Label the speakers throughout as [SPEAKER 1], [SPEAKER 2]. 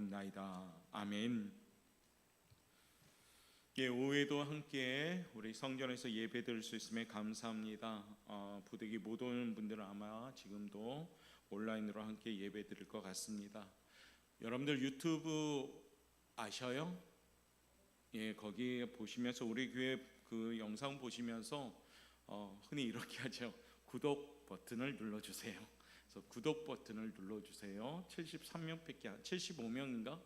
[SPEAKER 1] 기도하옵나이다. 아멘. 예, 오후에도 함께 우리 성전에서 예배 드릴 수 있음에 감사합니다. 부득이 못 오는 분들은 아마 지금도 온라인으로 함께 예배 드릴 것 같습니다. 여러분들 유튜브 아셔요? 예, 거기 보시면서 우리 교회 그 영상 보시면서 흔히 이렇게 하죠. 구독 버튼을 눌러주세요. 그래서 구독 버튼을 눌러주세요. 73명밖에 75명인가?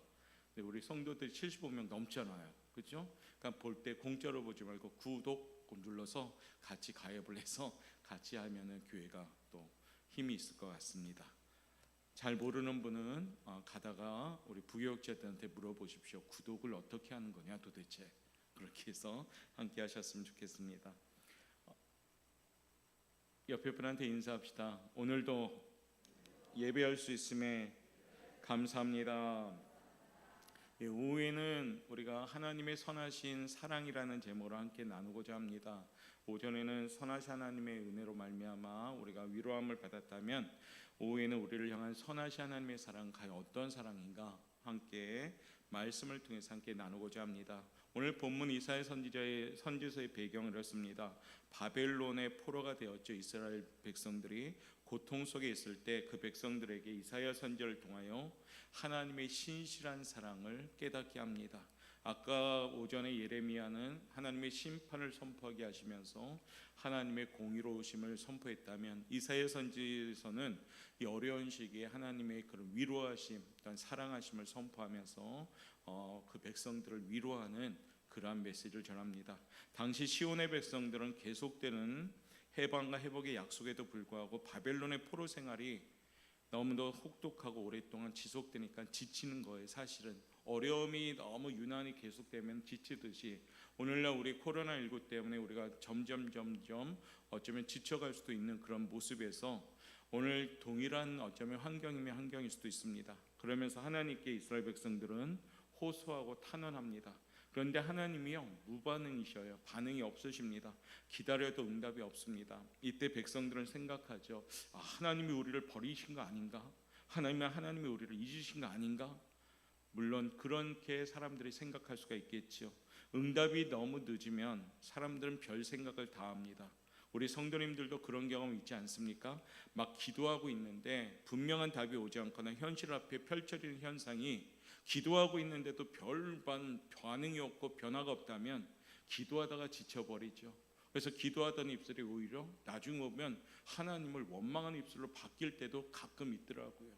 [SPEAKER 1] 우리 성도들이 75명 넘잖아요. 그렇죠? 그러니까 볼 때 공짜로 보지 말고 구독 눌러서 같이 가입을 해서 같이 하면은 교회가 또 힘이 있을 것 같습니다. 잘 모르는 분은 가다가 우리 부교육자들한테 물어보십시오. 구독을 어떻게 하는 거냐 도대체. 그렇게 해서 함께 하셨으면 좋겠습니다. 옆에 분한테 인사합시다. 오늘도 예배할 수 있음에 감사합니다. 예, 오후에는 우리가 하나님의 선하신 사랑이라는 제목으로 함께 나누고자 합니다. 오전에는 선하신 하나님의 은혜로 말미암아 우리가 위로함을 받았다면 오후에는 우리를 향한 선하신 하나님의 사랑 과연 어떤 사랑인가 함께 말씀을 통해서 함께 나누고자 합니다. 오늘 본문 이사야 선지서의 배경을 이렇습니다. 바벨론의 포로가 되었죠. 이스라엘 백성들이 고통 속에 있을 때 그 백성들에게 이사야 선지자를 통하여 하나님의 신실한 사랑을 깨닫게 합니다. 아까 오전에 예레미야는 하나님의 심판을 선포하게 하시면서 하나님의 공의로우심을 선포했다면 이사야 선지서는 이 어려운 시기에 하나님의 그런 위로하심, 또한 사랑하심을 선포하면서 그 백성들을 위로하는 그러한 메시지를 전합니다. 당시 시온의 백성들은 계속되는 해방과 회복의 약속에도 불구하고 바벨론의 포로 생활이 너무도 혹독하고 오랫동안 지속되니까 지치는 거예요. 사실은 어려움이 너무 유난히 계속되면 지치듯이 오늘날 우리 코로나19 때문에 우리가 점점 어쩌면 지쳐갈 수도 있는 그런 모습에서 오늘 동일한 어쩌면 환경이면 환경일 수도 있습니다. 그러면서 하나님께 이스라엘 백성들은 호소하고 탄원합니다. 그런데 하나님이요 무반응이셔요. 반응이 없으십니다. 기다려도 응답이 없습니다. 이때 백성들은 생각하죠. 하나님이 우리를 버리신 거 아닌가? 하나님이 우리를 잊으신 거 아닌가? 물론 그렇게 사람들이 생각할 수가 있겠죠. 응답이 너무 늦으면 사람들은 별 생각을 다 합니다. 우리 성도님들도 그런 경험 있지 않습니까? 막 기도하고 있는데 분명한 답이 오지 않거나 현실 앞에 펼쳐지는 현상이 기도하고 있는데도 별 반응이 없고 변화가 없다면 기도하다가 지쳐버리죠. 그래서 기도하던 입술이 오히려 나중에 오면 하나님을 원망하는 입술로 바뀔 때도 가끔 있더라고요.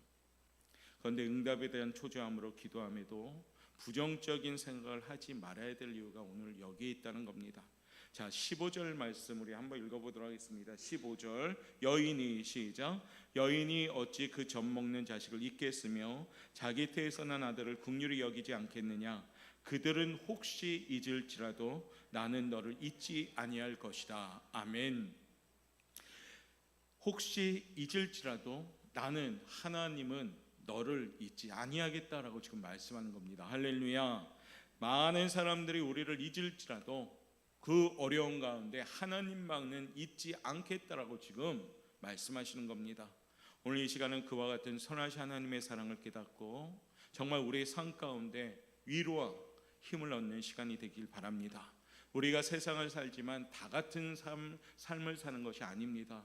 [SPEAKER 1] 그런데 응답에 대한 초조함으로 기도함에도 부정적인 생각을 하지 말아야 될 이유가 오늘 여기에 있다는 겁니다. 자, 15절 말씀 우리 한번 읽어보도록 하겠습니다. 15절 여인이 시작. 여인이 어찌 그 젖 먹는 자식을 잊겠으며 자기 태에서 난 아들을 긍휼히 여기지 않겠느냐. 그들은 혹시 잊을지라도 나는 너를 잊지 아니할 것이다. 아멘. 혹시 잊을지라도 나는 하나님은 너를 잊지 아니하겠다라고 지금 말씀하는 겁니다. 할렐루야. 많은 사람들이 우리를 잊을지라도 그 어려운 가운데 하나님만은 잊지 않겠다라고 지금 말씀하시는 겁니다. 오늘 이 시간은 그와 같은 선하신 하나님의 사랑을 깨닫고 정말 우리의 삶 가운데 위로와 힘을 얻는 시간이 되길 바랍니다. 우리가 세상을 살지만 다 같은 삶을 사는 것이 아닙니다.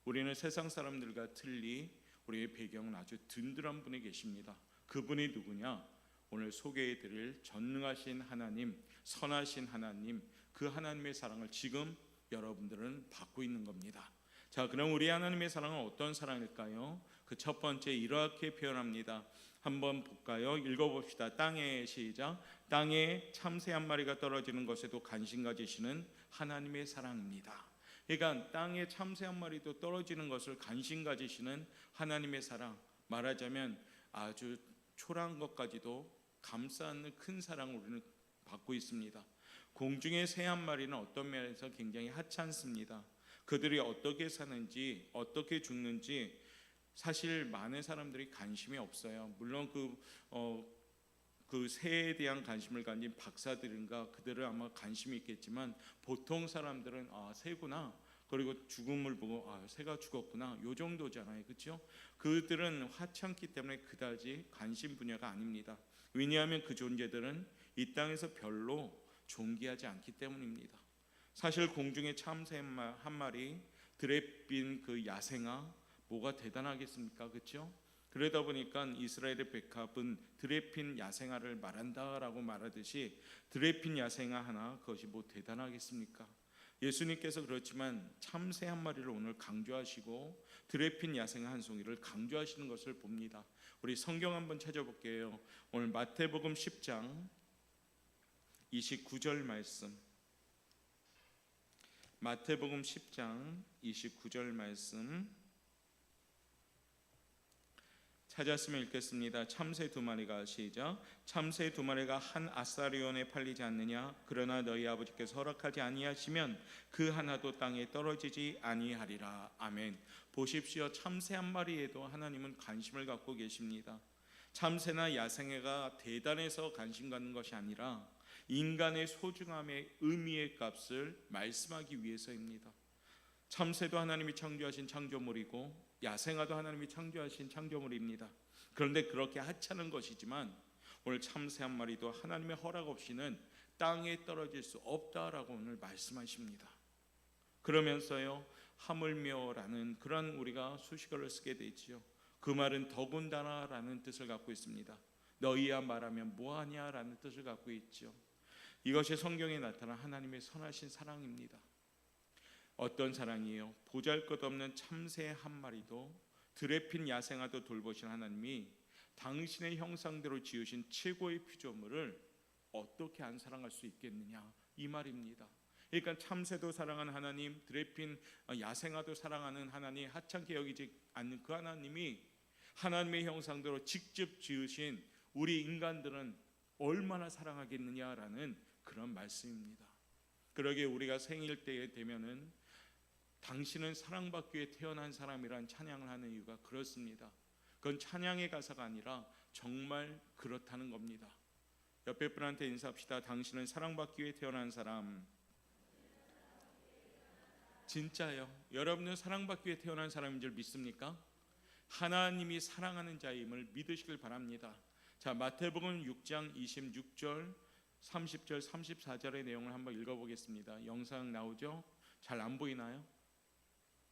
[SPEAKER 1] 우리는 세상 사람들과 틀리 우리의 배경은 아주 든든한 분이 계십니다. 그분이 누구냐? 오늘 소개해드릴 전능하신 하나님, 선하신 하나님, 그 하나님의 사랑을 지금 여러분들은 받고 있는 겁니다. 자, 그럼 우리 하나님의 사랑은 어떤 사랑일까요? 그 첫 번째 이렇게 표현합니다. 한번 볼까요? 읽어봅시다. 땅에 시작. 땅에 참새 한 마리가 떨어지는 것에도 관심 가지시는 하나님의 사랑입니다. 그러니까 땅에 참새 한 마리도 떨어지는 것을 관심 가지시는 하나님의 사랑, 말하자면 아주 초라한 것까지도 감싸 안는 큰 사랑을 우리는 받고 있습니다. 공중의 새 한 마리는 어떤 면에서 굉장히 하찮습니다. 그들이 어떻게 사는지 어떻게 죽는지 사실 많은 사람들이 관심이 없어요. 물론 그 새에 대한 관심을 가진 박사들인가 그들은 아마 관심이 있겠지만 보통 사람들은 새구나 그리고 죽음을 보고 새가 죽었구나, 요 정도잖아요. 그렇죠? 그들은 하찮기 때문에 그다지 관심 분야가 아닙니다. 왜냐하면 그 존재들은 이 땅에서 별로 존귀하지 않기 때문입니다. 사실 공중에 참새 한 마리 드레핀 그 야생아 뭐가 대단하겠습니까? 그렇죠? 그러다 보니까 이스라엘의 백합은 드레핀 야생아를 말한다라고 말하듯이 드레핀 야생아 하나 그것이 뭐 대단하겠습니까? 예수님께서 그렇지만 참새 한 마리를 오늘 강조하시고 드레핀 야생아 한 송이를 강조하시는 것을 봅니다. 우리 성경 한번 찾아볼게요. 오늘 마태복음 10장 29절 말씀, 마태복음 10장 29절 말씀 찾았으면 읽겠습니다. 참새 두 마리가, 시작. 참새 두 마리가 한 아사리온에 팔리지 않느냐? 그러나 너희 아버지께서 허락하지 아니하시면 그 하나도 땅에 떨어지지 아니하리라. 아멘. 보십시오. 참새 한 마리에도 하나님은 관심을 갖고 계십니다. 참새나 야생애가 대단해서 관심 갖는 것이 아니라 인간의 소중함의 의미의 값을 말씀하기 위해서입니다. 참새도 하나님이 창조하신 창조물이고 야생아도 하나님이 창조하신 창조물입니다. 그런데 그렇게 하찮은 것이지만 오늘 참새 한 마리도 하나님의 허락 없이는 땅에 떨어질 수 없다라고 오늘 말씀하십니다. 그러면서요, 하물며라는 그런 우리가 수식어를 쓰게 되지요. 그 말은 더군다나라는 뜻을 갖고 있습니다. 너희야 말하면 뭐하냐라는 뜻을 갖고 있죠. 이것이 성경에 나타난 하나님의 선하신 사랑입니다. 어떤 사랑이에요? 보잘것없는 참새 한 마리도 드레핀 야생아도 돌보신 하나님이 당신의 형상대로 지으신 최고의 피조물을 어떻게 안 사랑할 수 있겠느냐, 이 말입니다. 그러니까 참새도 사랑하는 하나님, 드레핀 야생아도 사랑하는 하나님, 하찮게 여기지 않는 그 하나님이 하나님의 형상대로 직접 지으신 우리 인간들은 얼마나 사랑하겠느냐라는 그런 말씀입니다. 그러기에 우리가 생일 때에 되면은 당신은 사랑받기 위해 태어난 사람이란 찬양을 하는 이유가 그렇습니다. 그건 찬양의 가사가 아니라 정말 그렇다는 겁니다. 옆에 분한테 인사합시다. 당신은 사랑받기 위해 태어난 사람. 진짜요? 여러분은 사랑받기 위해 태어난 사람인 줄 믿습니까? 하나님이 사랑하는 자임을 믿으시길 바랍니다. 자, 마태복음 6장 26절 30절 34절의 내용을 한번 읽어보겠습니다. 영상 나오죠? 잘 안 보이나요?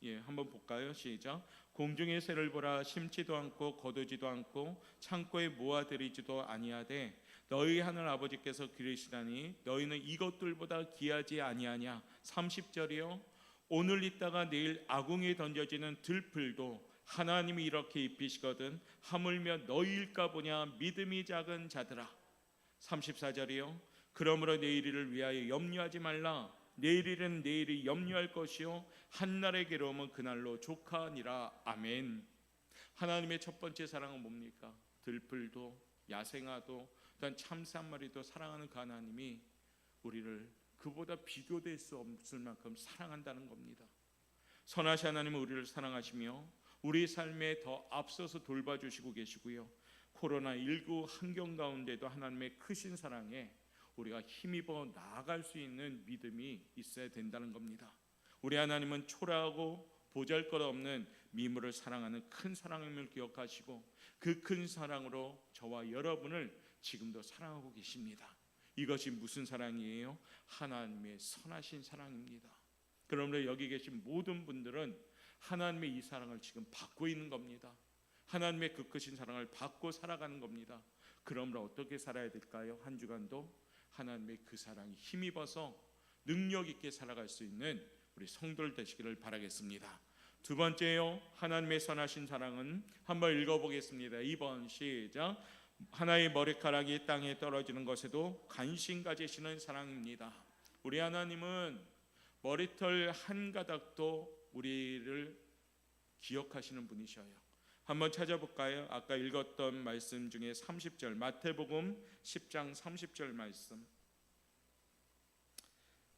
[SPEAKER 1] 예, 한번 볼까요? 시작. 공중의 새를 보라. 심지도 않고 거두지도 않고 창고에 모아들이지도 아니하되 너희 하늘 아버지께서 기르시다니 너희는 이것들보다 귀하지 아니하냐. 30절이요. 오늘 있다가 내일 아궁이에 던져지는 들풀도 하나님이 이렇게 입히시거든 하물며 너희일까 보냐. 믿음이 작은 자들아. 34절이요. 그러므로 내일 일을 위하여 염려하지 말라. 내일 일은 내일이 염려할 것이요 한날의 괴로움은 그날로 족하니라. 아멘. 하나님의 첫 번째 사랑은 뭡니까? 들풀도 야생아도 또한 참새 한 마리도 사랑하는 그 하나님이 우리를 그보다 비교될 수 없을 만큼 사랑한다는 겁니다. 선하신 하나님은 우리를 사랑하시며 우리 삶에 더 앞서서 돌봐주시고 계시고요, 코로나19 환경 가운데도 하나님의 크신 사랑에 우리가 힘입어 나아갈 수 있는 믿음이 있어야 된다는 겁니다. 우리 하나님은 초라하고 보잘것없는 미물을 사랑하는 큰 사랑임을 기억하시고 그 큰 사랑으로 저와 여러분을 지금도 사랑하고 계십니다. 이것이 무슨 사랑이에요? 하나님의 선하신 사랑입니다. 그러므로 여기 계신 모든 분들은 하나님의 이 사랑을 지금 받고 있는 겁니다. 하나님의 그 크신 사랑을 받고 살아가는 겁니다. 그러므로 어떻게 살아야 될까요? 한 주간도 하나님의 그 사랑이 힘입어서 능력 있게 살아갈 수 있는 우리 성도들 되시기를 바라겠습니다. 두 번째요, 하나님의 선하신 사랑은 한번 읽어보겠습니다. 2번 시작. 하나의 머리카락이 땅에 떨어지는 것에도 관심 가지시는 사랑입니다. 우리 하나님은 머리털 한 가닥도 우리를 기억하시는 분이셔요. 한번 찾아볼까요? 아까 읽었던 말씀 중에 30절, 마태복음 10장 30절 말씀,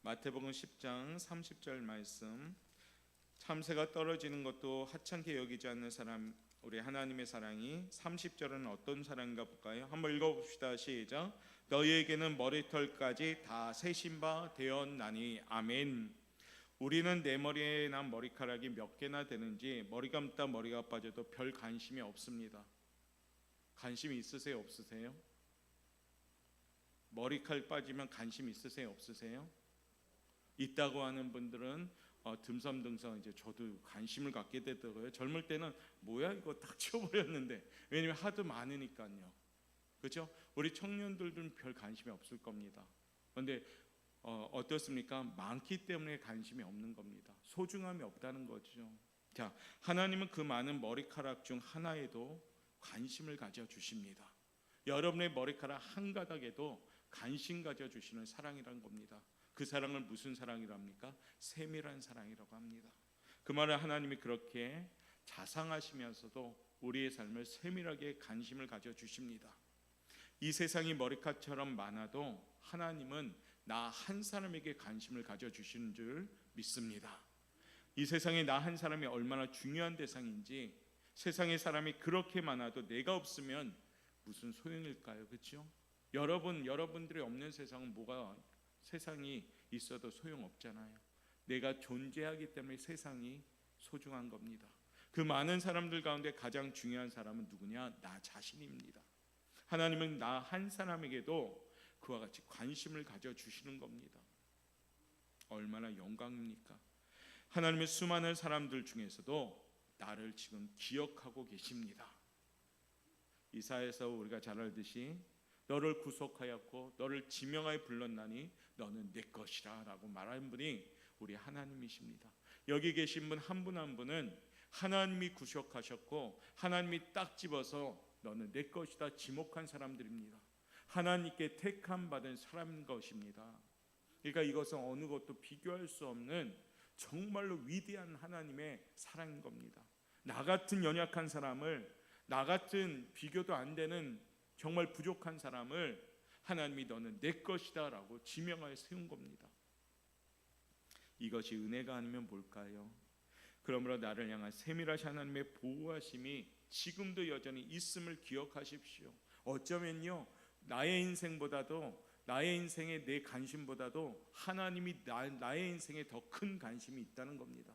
[SPEAKER 1] 마태복음 10장 30절 말씀. 참새가 떨어지는 것도 하찮게 여기지 않는 사람, 우리 하나님의 사랑이 30절은 어떤 사랑인가 볼까요? 한번 읽어봅시다. 시작. 너희에게는 머리털까지 다 세신 바 되었나니. 아멘. 우리는 내 머리에 난 머리카락이 몇 개나 되는지 머리 감다 머리가 빠져도 별 관심이 없습니다. 관심이 있으세요? 없으세요? 머리카락 빠지면 관심 있으세요? 없으세요? 있다고 하는 분들은 듬성듬성 이제 저도 관심을 갖게 되더라고요. 젊을 때는 뭐야 이거 딱 치워버렸는데, 왜냐면 하도 많으니까요. 그렇죠? 우리 청년들은 별 관심이 없을 겁니다. 그런데 어떻습니까? 많기 때문에 관심이 없는 겁니다. 소중함이 없다는 거죠. 자, 하나님은 그 많은 머리카락 중 하나에도 관심을 가져 주십니다. 여러분의 머리카락 한 가닥에도 관심 가져 주시는 사랑이란 겁니다. 그 사랑을 무슨 사랑이랍니까? 세밀한 사랑이라고 합니다. 그 말은 하나님이 그렇게 자상하시면서도 우리의 삶을 세밀하게 관심을 가져 주십니다. 이 세상이 머리카락처럼 많아도 하나님은 나 한 사람에게 관심을 가져 주시는 줄 믿습니다. 이 세상에 나 한 사람이 얼마나 중요한 대상인지, 세상에 사람이 그렇게 많아도 내가 없으면 무슨 소용일까요? 그렇죠? 여러분들이 없는 세상은 뭐가, 세상이 있어도 소용없잖아요. 내가 존재하기 때문에 세상이 소중한 겁니다. 그 많은 사람들 가운데 가장 중요한 사람은 누구냐? 나 자신입니다. 하나님은 나 한 사람에게도 그와 같이 관심을 가져주시는 겁니다. 얼마나 영광입니까? 하나님의 수많은 사람들 중에서도 나를 지금 기억하고 계십니다. 이사야에서 우리가 잘 알듯이 너를 구속하였고 너를 지명하여 불렀나니 너는 내 것이라 라고 말한 분이 우리 하나님이십니다. 여기 계신 분 한 분 한 분은 하나님이 구속하셨고 하나님이 딱 집어서 너는 내 것이다 지목한 사람들입니다. 하나님께 택함 받은 사람인 것입니다. 그러니까 이것은 어느 것도 비교할 수 없는 정말로 위대한 하나님의 사랑인 겁니다. 나 같은 연약한 사람을, 나 같은 비교도 안 되는 정말 부족한 사람을 하나님이 너는 내 것이다 라고 지명하여 세운 겁니다. 이것이 은혜가 아니면 뭘까요? 그러므로 나를 향한 세밀하신 하나님의 보호하심이 지금도 여전히 있음을 기억하십시오. 어쩌면요, 나의 인생보다도, 나의 인생의 내 관심보다도 하나님이 나의 인생에 더 큰 관심이 있다는 겁니다.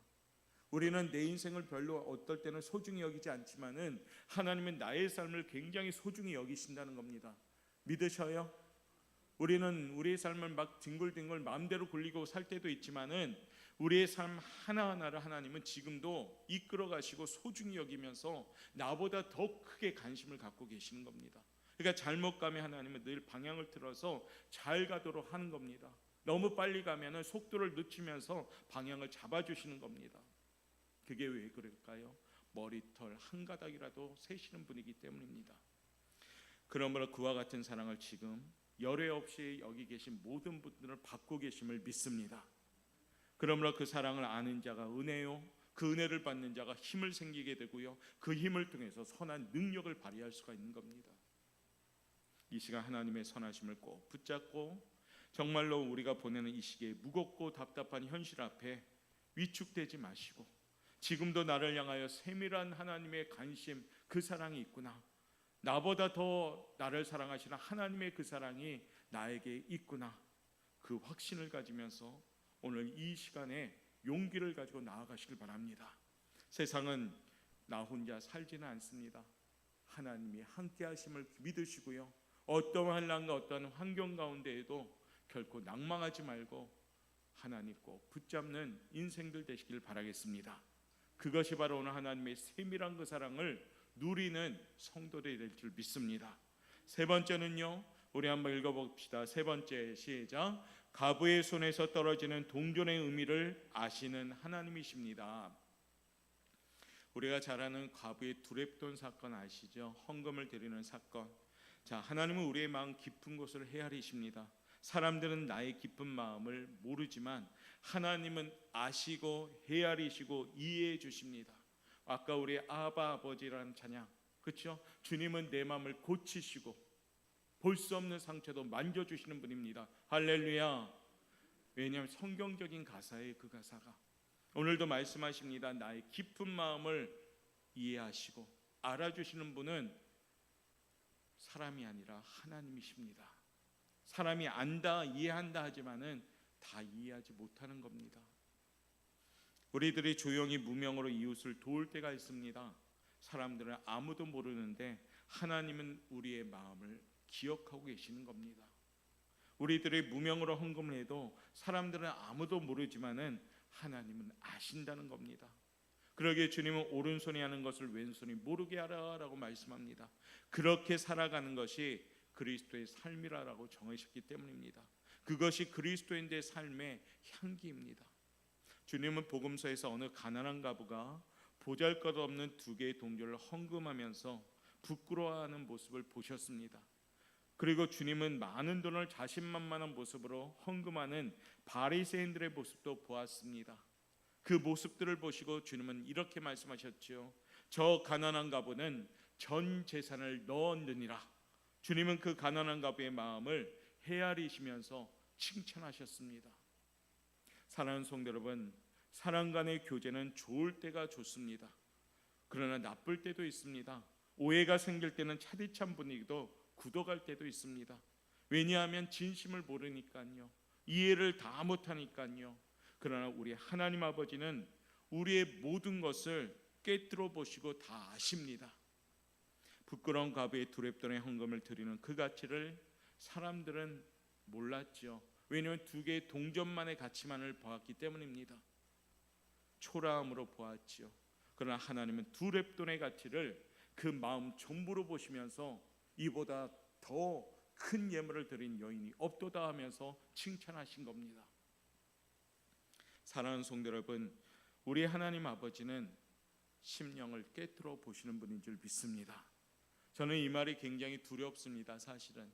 [SPEAKER 1] 우리는 내 인생을 별로 어떨 때는 소중히 여기지 않지만은 하나님은 나의 삶을 굉장히 소중히 여기신다는 겁니다. 믿으셔요? 우리는 우리의 삶을 막 뒹굴뒹굴 마음대로 굴리고 살 때도 있지만은 우리의 삶 하나하나를 하나님은 지금도 이끌어 가시고 소중히 여기면서 나보다 더 크게 관심을 갖고 계시는 겁니다. 그러니까 잘못 가면 하나님은 늘 방향을 틀어서 잘 가도록 하는 겁니다. 너무 빨리 가면은 속도를 늦추면서 방향을 잡아주시는 겁니다. 그게 왜 그럴까요? 머리털 한 가닥이라도 세시는 분이기 때문입니다. 그러므로 그와 같은 사랑을 지금 열애 없이 여기 계신 모든 분들을 받고 계심을 믿습니다. 그러므로 그 사랑을 아는 자가 은혜요, 그 은혜를 받는 자가 힘을 생기게 되고요, 그 힘을 통해서 선한 능력을 발휘할 수가 있는 겁니다. 이 시간 하나님의 선하심을 꼭 붙잡고 정말로 우리가 보내는 이 시기에 무겁고 답답한 현실 앞에 위축되지 마시고 지금도 나를 향하여 세밀한 하나님의 관심, 그 사랑이 있구나, 나보다 더 나를 사랑하시는 하나님의 그 사랑이 나에게 있구나, 그 확신을 가지면서 오늘 이 시간에 용기를 가지고 나아가시길 바랍니다. 세상은 나 혼자 살지는 않습니다. 하나님이 함께 하심을 믿으시고요, 어떠한 난과 어떠한 환경 가운데에도 결코 낭망하지 말고 하나님 꼭 붙잡는 인생들 되시길 바라겠습니다. 그것이 바로 오늘 하나님의 세밀한 그 사랑을 누리는 성도들이 될 줄 믿습니다. 세 번째는요, 우리 한번 읽어봅시다. 세 번째, 시작. 가부의 손에서 떨어지는 동전의 의미를 아시는 하나님이십니다. 우리가 잘 아는 과부의 두렙돈 사건 아시죠? 헌금을 드리는 사건. 자, 하나님은 우리의 마음 깊은 곳을 헤아리십니다. 사람들은 나의 깊은 마음을 모르지만 하나님은 아시고 헤아리시고 이해해 주십니다. 아까 우리 아바 아버지라는 찬양, 그렇죠? 주님은 내 마음을 고치시고 볼 수 없는 상처도 만져주시는 분입니다. 할렐루야. 왜냐하면 성경적인 가사예요. 그 가사가 오늘도 말씀하십니다. 나의 깊은 마음을 이해하시고 알아주시는 분은 사람이 아니라 하나님이십니다. 사람이 안다 이해한다 하지만은 다 이해하지 못하는 겁니다. 우리들이 조용히 무명으로 이웃을 도울 때가 있습니다. 사람들은 아무도 모르는데 하나님은 우리의 마음을 기억하고 계시는 겁니다. 우리들이 무명으로 헌금을 해도 사람들은 아무도 모르지만은 하나님은 아신다는 겁니다. 그러기에 주님은 오른손이 하는 것을 왼손이 모르게 하라라고 말씀합니다. 그렇게 살아가는 것이 그리스도의 삶이라고 정하셨기 때문입니다. 그것이 그리스도인의 삶의 향기입니다. 주님은 복음서에서 어느 가난한 과부가 보잘것없는 2개의 동전을 헌금하면서 부끄러워하는 모습을 보셨습니다. 그리고 주님은 많은 돈을 자신만만한 모습으로 헌금하는 바리새인들의 모습도 보았습니다. 그 모습들을 보시고 주님은 이렇게 말씀하셨죠. 저 가난한 과부는 전 재산을 넣었느니라. 주님은 그 가난한 과부의 마음을 헤아리시면서 칭찬하셨습니다. 사랑하는 성도 여러분, 사람 간의 교제는 좋을 때가 좋습니다. 그러나 나쁠 때도 있습니다. 오해가 생길 때는 차디찬 분위기도 굳어갈 때도 있습니다. 왜냐하면 진심을 모르니까요. 이해를 다 못하니까요. 그러나 우리 하나님 아버지는 우리의 모든 것을 꿰뚫어 보시고 다 아십니다. 부끄러운 과부의 두렙돈의 헌금을 드리는 그 가치를 사람들은 몰랐죠. 왜냐하면 2개의 동전만의 가치만을 보았기 때문입니다. 초라함으로 보았지요. 그러나 하나님은 두렙돈의 가치를 그 마음 전부로 보시면서 이보다 더 큰 예물을 드린 여인이 없도다 하면서 칭찬하신 겁니다. 사랑하는 성도 여러분, 우리 하나님 아버지는 심령을 꿰뚫어 보시는 분인 줄 믿습니다. 저는 이 말이 굉장히 두렵습니다. 사실은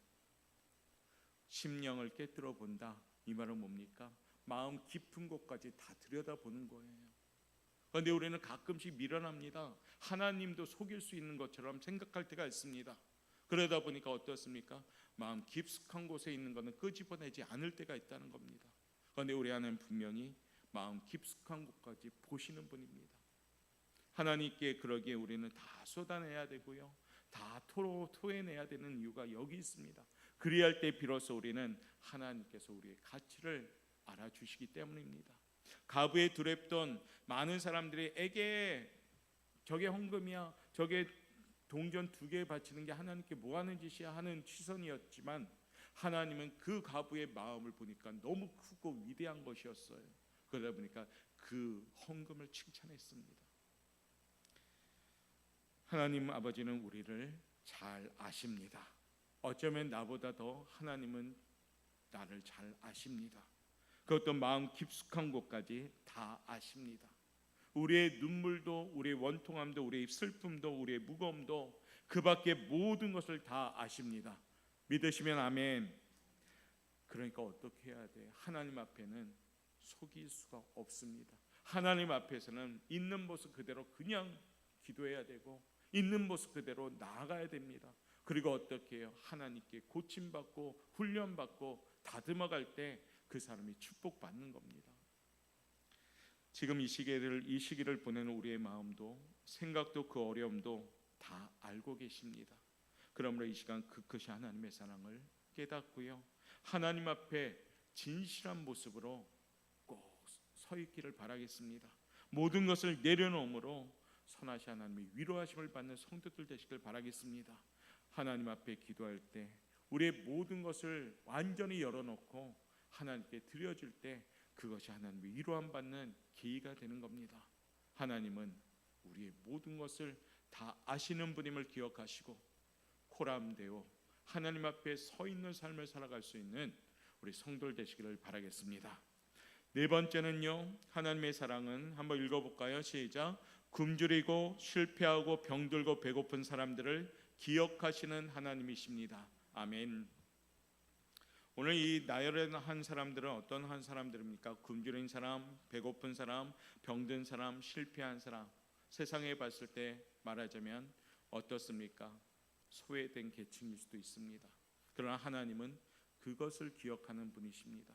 [SPEAKER 1] 심령을 꿰뚫어 본다, 이 말은 뭡니까? 마음 깊은 곳까지 다 들여다보는 거예요. 그런데 우리는 가끔씩 미련합니다. 하나님도 속일 수 있는 것처럼 생각할 때가 있습니다. 그러다 보니까 어떻습니까? 마음 깊숙한 곳에 있는 것은 끄집어내지 않을 때가 있다는 겁니다. 그런데 우리 하나님은 분명히 마음 깊숙한 곳까지 보시는 분입니다. 하나님께 그러기에 우리는 다 쏟아내야 되고요, 다 토해내야 되는 이유가 여기 있습니다. 그리할 때 비로소 우리는 하나님께서 우리의 가치를 알아주시기 때문입니다. 가부의 두렙돈, 많은 사람들이 에게 저게 헌금이야, 저게 동전 2개 바치는 게 하나님께 뭐 하는 짓이야 하는 시선이었지만, 하나님은 그 가부의 마음을 보니까 너무 크고 위대한 것이었어요. 그러다 보니까 그 헌금을 칭찬했습니다. 하나님 아버지는 우리를 잘 아십니다. 어쩌면 나보다 더 하나님은 나를 잘 아십니다. 그것도 마음 깊숙한 곳까지 다 아십니다. 우리의 눈물도, 우리의 원통함도, 우리의 슬픔도, 우리의 무거움도, 그 밖에 모든 것을 다 아십니다. 믿으시면 아멘. 그러니까 어떻게 해야 돼요? 하나님 앞에는 속일 수가 없습니다. 하나님 앞에서는 있는 모습 그대로 그냥 기도해야 되고, 있는 모습 그대로 나아가야 됩니다. 그리고 어떻게 해요? 하나님께 고침받고 훈련받고 다듬어갈 때 그 사람이 축복받는 겁니다. 지금 이 시기를 보내는 우리의 마음도, 생각도, 그 어려움도 다 알고 계십니다. 그러므로 이 시간 그 크신 하나님의 사랑을 깨닫고요, 하나님 앞에 진실한 모습으로 꼭 서 있기를 바라겠습니다. 모든 것을 내려놓음으로 선하신 하나님의 위로하심을 받는 성도들 되시길 바라겠습니다. 하나님 앞에 기도할 때 우리의 모든 것을 완전히 열어놓고 하나님께 드려줄 때 그것이 하나님의 위로함 받는 계기가 되는 겁니다. 하나님은 우리의 모든 것을 다 아시는 분임을 기억하시고 코람되어 하나님 앞에 서 있는 삶을 살아갈 수 있는 우리 성도들 되시기를 바라겠습니다. 네 번째는요, 하나님의 사랑은 한번 읽어볼까요? 시작. 굶주리고 실패하고 병들고 배고픈 사람들을 기억하시는 하나님이십니다. 아멘. 오늘 이 나열한 사람들은 어떤 한 사람들입니까? 굶주린 사람, 배고픈 사람, 병든 사람, 실패한 사람. 세상에 봤을 때 말하자면 어떻습니까? 소외된 계층일 수도 있습니다. 그러나 하나님은 그것을 기억하는 분이십니다.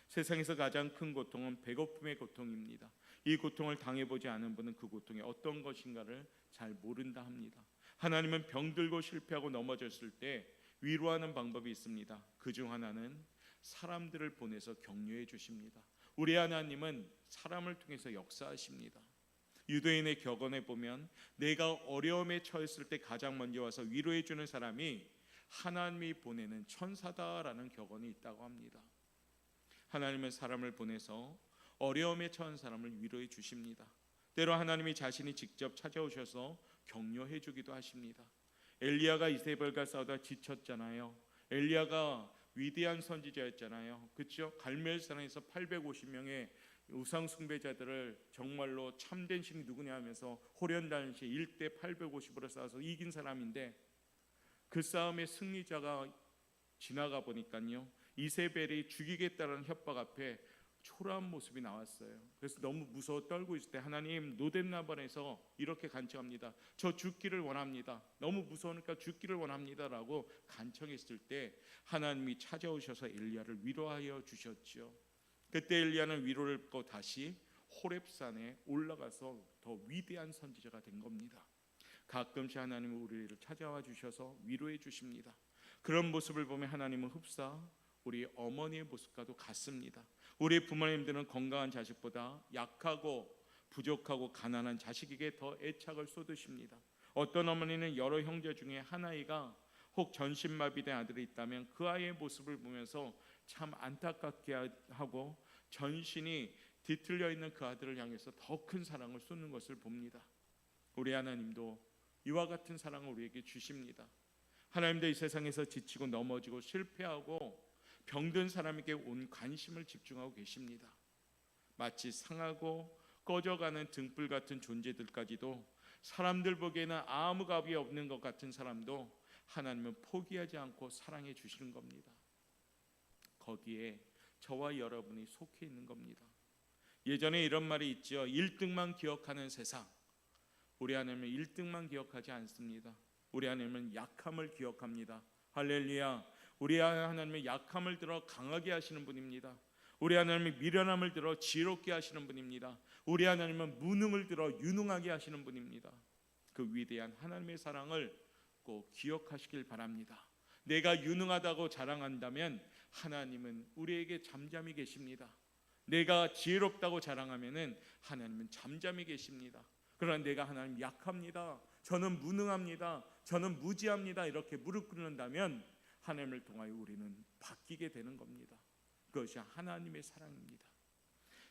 [SPEAKER 1] 세상에서 가장 큰 고통은 배고픔의 고통입니다. 이 고통을 당해보지 않은 분은 그 고통이 어떤 것인가를 잘 모른다 합니다. 하나님은 병들고 실패하고 넘어졌을 때 위로하는 방법이 있습니다. 그중 하나는 사람들을 보내서 격려해 주십니다. 우리 하나님은 사람을 통해서 역사하십니다. 유대인의 격언에 보면 내가 어려움에 처했을 때 가장 먼저 와서 위로해 주는 사람이 하나님이 보내는 천사다라는 격언이 있다고 합니다. 하나님은 사람을 보내서 어려움에 처한 사람을 위로해 주십니다. 때로 하나님이 자신이 직접 찾아오셔서 격려해 주기도 하십니다. 엘리야가 이세벨과 싸우다 지쳤잖아요. 엘리야가 위대한 선지자였잖아요. 그렇죠? 갈멜산에서 850명의 우상 숭배자들을 정말로 참된 신이 누구냐 하면서 호련단시 1대 850으로 싸워서 이긴 사람인데, 그 싸움의 승리자가 지나가 보니까요, 이세벨이 죽이겠다는 협박 앞에 초라한 모습이 나왔어요. 그래서 너무 무서워 떨고 있을 때 하나님, 노덴나발에서 이렇게 간청합니다. 저 죽기를 원합니다. 너무 무서우니까 죽기를 원합니다라고 간청했을 때 하나님이 찾아오셔서 엘리야를 위로하여 주셨죠. 그때 엘리야는 위로를 받고 다시 호렙산에 올라가서 더 위대한 선지자가 된 겁니다. 가끔씩 하나님은 우리를 찾아와 주셔서 위로해 주십니다. 그런 모습을 보면 하나님은 흡사 우리 어머니의 모습과도 같습니다. 우리 부모님들은 건강한 자식보다 약하고 부족하고 가난한 자식에게 더 애착을 쏟으십니다. 어떤 어머니는 여러 형제 중에 하나이가 혹 전신마비된 아들이 있다면 그 아이의 모습을 보면서 참 안타깝게 하고 전신이 뒤틀려 있는 그 아들을 향해서 더 큰 사랑을 쏟는 것을 봅니다. 우리 하나님도 이와 같은 사랑을 우리에게 주십니다. 하나님도 이 세상에서 지치고 넘어지고 실패하고 병든 사람에게 온 관심을 집중하고 계십니다. 마치 상하고 꺼져가는 등불 같은 존재들까지도, 사람들 보기에는 아무 값이 없는 것 같은 사람도 하나님은 포기하지 않고 사랑해 주시는 겁니다. 거기에 저와 여러분이 속해 있는 겁니다. 예전에 이런 말이 있죠. 1등만 기억하는 세상. 우리 하나님은 1등만 기억하지 않습니다. 우리 하나님은 약함을 기억합니다. 할렐루야. 우리 하나님은 약함을 들어 강하게 하시는 분입니다. 우리 하나님은 미련함을 들어 지혜롭게 하시는 분입니다. 우리 하나님은 무능을 들어 유능하게 하시는 분입니다. 그 위대한 하나님의 사랑을 꼭 기억하시길 바랍니다. 내가 유능하다고 자랑한다면 하나님은 우리에게 잠잠히 계십니다. 내가 지혜롭다고 자랑하면은 하나님은 잠잠히 계십니다. 그러나 내가 하나님 약합니다, 저는 무능합니다, 저는 무지합니다 이렇게 무릎 꿇는다면 하나님을 통하여 우리는 바뀌게 되는 겁니다. 그것이 하나님의 사랑입니다.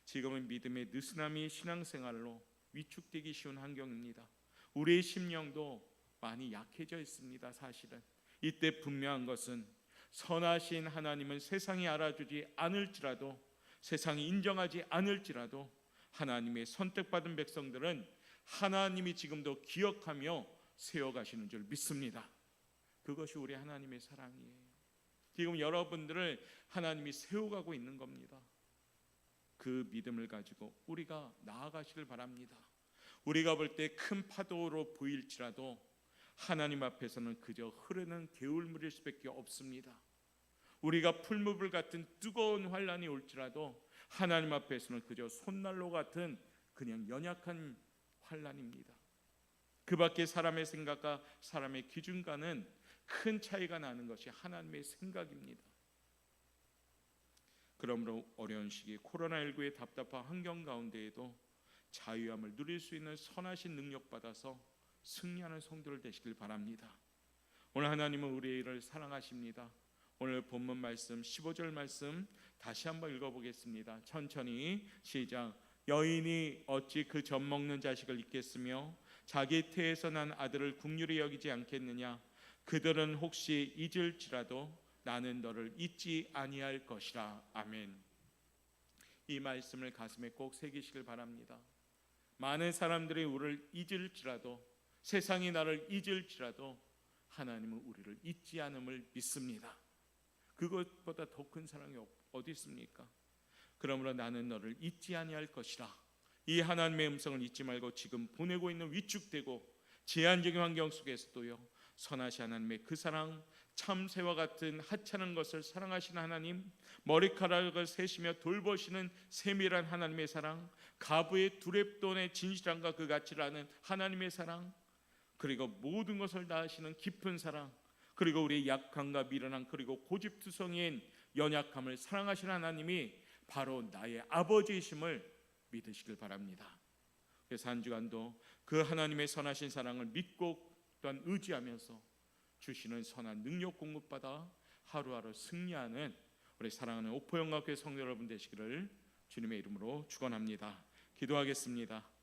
[SPEAKER 1] 지금은 믿음의 느슨함이 신앙생활로 위축되기 쉬운 환경입니다. 우리의 심령도 많이 약해져 있습니다. 사실은 이때 분명한 것은 선하신 하나님은 세상이 알아주지 않을지라도, 세상이 인정하지 않을지라도 하나님의 선택받은 백성들은 하나님이 지금도 기억하며 세워가시는 줄 믿습니다. 그것이 우리 하나님의 사랑이에요. 지금 여러분들을 하나님이 세워가고 있는 겁니다. 그 믿음을 가지고 우리가 나아가시길 바랍니다. 우리가 볼 때 큰 파도로 보일지라도 하나님 앞에서는 그저 흐르는 개울물일 수밖에 없습니다. 우리가 풀무불 같은 뜨거운 환란이 올지라도 하나님 앞에서는 그저 손난로 같은 그냥 연약한 환란입니다. 그 밖에 사람의 생각과 사람의 기준과는 큰 차이가 나는 것이 하나님의 생각입니다. 그러므로 어려운 시기 코로나19의 답답한 환경 가운데에도 자유함을 누릴 수 있는 선하신 능력 받아서 승리하는 성도들 되시길 바랍니다. 오늘 하나님은 우리를 사랑하십니다. 오늘 본문 말씀 15절 말씀 다시 한번 읽어보겠습니다. 천천히 시작. 여인이 어찌 그 젖 먹는 자식을 잊겠으며 자기 태에서 난 아들을 긍휼히 여기지 않겠느냐. 그들은 혹시 잊을지라도 나는 너를 잊지 아니할 것이라. 아멘. 이 말씀을 가슴에 꼭 새기시길 바랍니다. 많은 사람들이 우리를 잊을지라도, 세상이 나를 잊을지라도 하나님은 우리를 잊지 않음을 믿습니다. 그것보다 더 큰 사랑이 어디 있습니까? 그러므로 나는 너를 잊지 아니할 것이라. 이 하나님의 음성을 잊지 말고 지금 보내고 있는 위축되고 제한적인 환경 속에서도요, 선하신 하나님의 그 사랑, 참새와 같은 하찮은 것을 사랑하시는 하나님, 머리카락을 세시며 돌보시는 세밀한 하나님의 사랑, 가부의 두렙돈의 진실함과 그 가치를 아는 하나님의 사랑, 그리고 모든 것을 다 아시는 깊은 사랑, 그리고 우리의 약함과 미련함, 그리고 고집투성이인 연약함을 사랑하시는 하나님이 바로 나의 아버지이심을 믿으시길 바랍니다. 그래서 한 주간도 그 하나님의 선하신 사랑을 믿고 또한 의지하면서 주시는 선한 능력 공급받아 하루하루 승리하는 우리 사랑하는 옥포영광교회 성도 여러분 되시기를 주님의 이름으로 축원합니다. 기도하겠습니다.